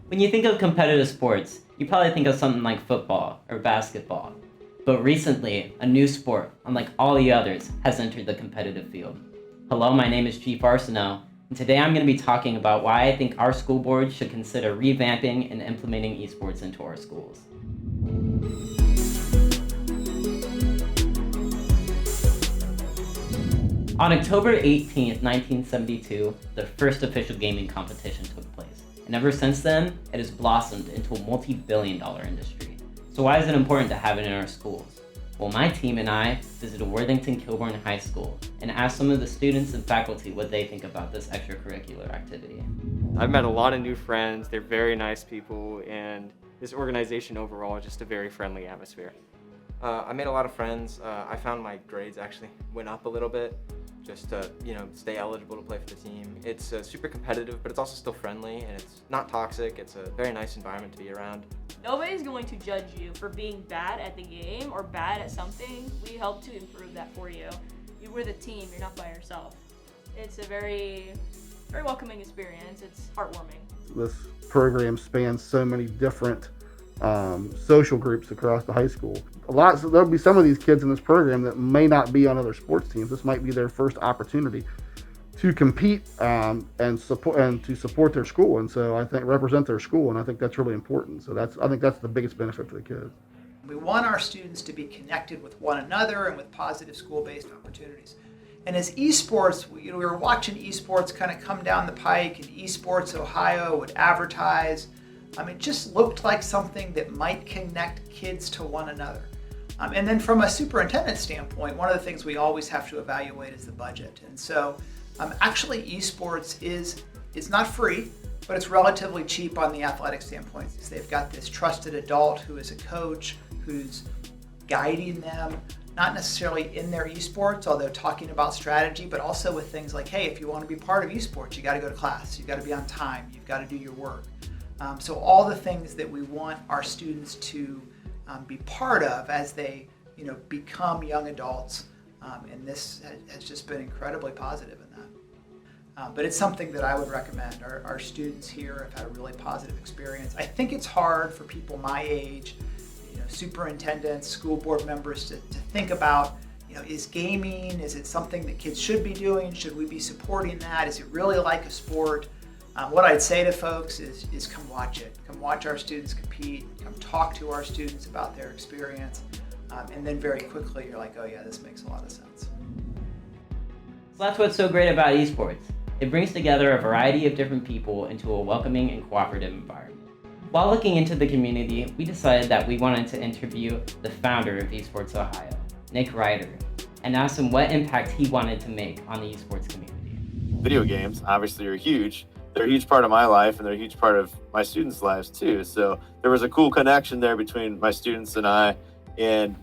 When you think of competitive sports, you probably think of something like football or basketball. But recently, a new sport, unlike all the others, has entered the competitive field. Hello, my name is Chief Arsenault, and today I'm going to be talking about why I think our school board should consider revamping and implementing esports into our schools. On October 18th, 1972, the first official gaming competition took place. And ever since then, it has blossomed into a multi-billion-dollar industry. So why is it important to have it in our schools? Well, my team and I visited Worthington Kilbourne High School and asked some of the students and faculty what they think about this extracurricular activity. I've met a lot of new friends. They're very nice people, and this organization overall is just a very friendly atmosphere. I made a lot of friends. I found my grades actually went up a little bit just to, stay eligible to play for the team. It's super competitive, but it's also still friendly, and it's not toxic. It's a very nice environment to be around. Nobody's going to judge you for being bad at the game or bad at something. We help to improve that for you. We're the team, you're not by yourself. It's a very welcoming experience. It's heartwarming. This program spans so many different social groups across the high school. There'll be some of these kids in this program that may not be on other sports teams. This might be their first opportunity to compete and to support their school, and so I think represent their school, and I think that's really important. So I think that's the biggest benefit for the kids. We want our students to be connected with one another and with positive school-based opportunities. And as esports, we were watching esports kind of come down the pike, and Esports Ohio would advertise. It just looked like something that might connect kids to one another. And then from a superintendent standpoint, one of the things we always have to evaluate is the budget. And so actually esports is not free, but it's relatively cheap on the athletic standpoint. They've got this trusted adult who is a coach, who's guiding them, not necessarily in their esports, although talking about strategy, but also with things like, hey, if you want to be part of esports, you got to go to class, you got to be on time, you've got to do your work. So all the things that we want our students to be part of as they become young adults, and this has just been incredibly positive in that. But it's something that I would recommend. Our students here have had a really positive experience. I think it's hard for people my age, superintendents, school board members to think about, is gaming, is it something that kids should be doing? Should we be supporting that? Is it really like a sport? What I'd say to folks is come watch it. Come watch our students compete. Come talk to our students about their experience. And then very quickly you're like, oh yeah, this makes a lot of sense. So that's what's so great about esports. It brings together a variety of different people into a welcoming and cooperative environment. While looking into the community, we decided that we wanted to interview the founder of Esports Ohio, Nick Ryder, and ask him what impact he wanted to make on the esports community. Video games obviously are huge. They're a huge part of my life, and they're a huge part of my students' lives too. So there was a cool connection there between my students and I, and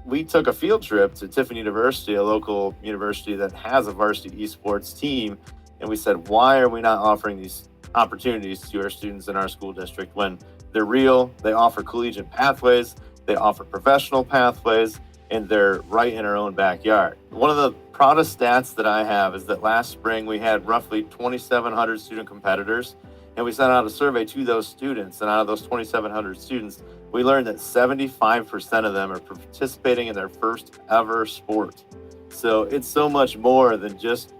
we took a field trip to Tiffin University, a local university that has a varsity esports team, and we said, why are we not offering these opportunities to our students in our school district when they're real, they offer collegiate pathways, they offer professional pathways, and they're right in our own backyard. One of the proudest stats that I have is that last spring we had roughly 2,700 student competitors, and we sent out a survey to those students, and out of those 2,700 students, we learned that 75% of them are participating in their first ever sport. So it's so much more than just,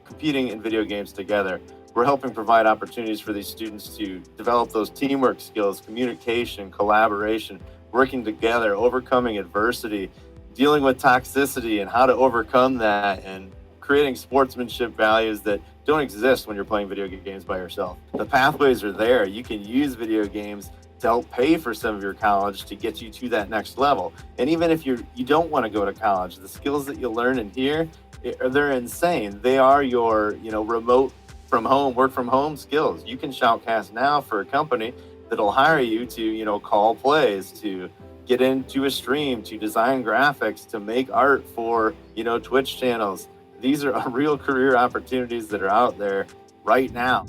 competing in video games together. We're helping provide opportunities for these students to develop those teamwork skills, communication, collaboration, working together, overcoming adversity, dealing with toxicity and how to overcome that, and creating sportsmanship values that don't exist when you're playing video games by yourself. The pathways are there. You can use video games to help pay for some of your college to get you to that next level. And even if you don't want to go to college, the skills that you learn in here, they're insane. They are your, remote from home, work from home skills. You can shoutcast now for a company that'll hire you to, call plays, to get into a stream, to design graphics, to make art for, Twitch channels. These are real career opportunities that are out there right now.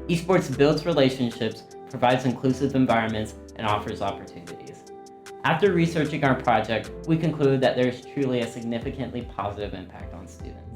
Esports builds relationships, provides inclusive environments, and offers opportunities. After researching our project, we concluded that there is truly a significantly positive impact on students.